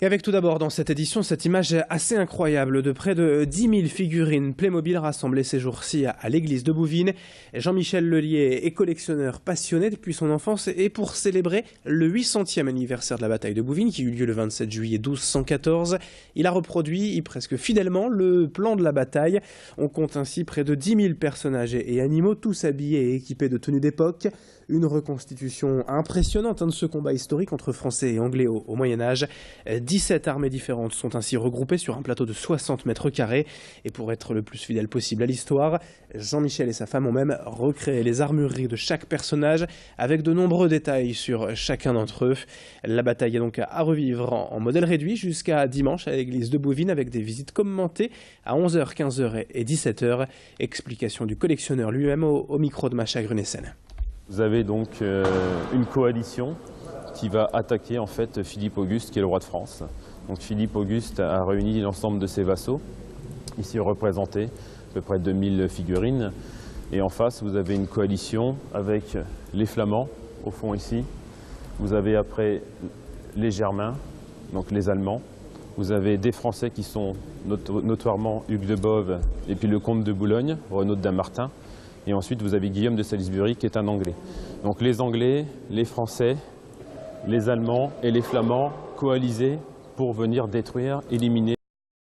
Et avec tout d'abord dans cette édition cette image assez incroyable de près de 10 000 figurines Playmobil rassemblées ces jours-ci à l'église de Bouvines. Jean-Michel Lelier est collectionneur passionné depuis son enfance et pour célébrer le 800e anniversaire de la bataille de Bouvines qui eut lieu le 27 juillet 1214, il a reproduit presque fidèlement le plan de la bataille. On compte ainsi près de 10 000 personnages et animaux, tous habillés et équipés de tenues d'époque. Une reconstitution impressionnante de ce combat historique entre Français et Anglais au Moyen-Âge. 17 armées différentes sont ainsi regroupées sur un plateau de 60 mètres carrés. Et pour être le plus fidèle possible à l'histoire, Jean-Michel et sa femme ont même recréé les armureries de chaque personnage avec de nombreux détails sur chacun d'entre eux. La bataille est donc à revivre en modèle réduit jusqu'à dimanche à l'église de Bouvines avec des visites commentées à 11h, 15h et 17h. Explication du collectionneur lui-même au micro de Macha Grunessen. Vous avez donc une coalition qui va attaquer en fait Philippe Auguste qui est le roi de France. Donc Philippe Auguste a réuni l'ensemble de ses vassaux, ici représentés, à peu près 2000 figurines. Et en face, vous avez une coalition avec les Flamands, au fond ici. Vous avez après les Germains, donc les Allemands. Vous avez des Français qui sont notoirement Hugues de Boves et puis le comte de Boulogne, Renaud de Dampmartin. Et ensuite, vous avez Guillaume de Salisbury qui est un Anglais. Donc les Anglais, les Français, les Allemands et les Flamands coalisés pour venir détruire, éliminer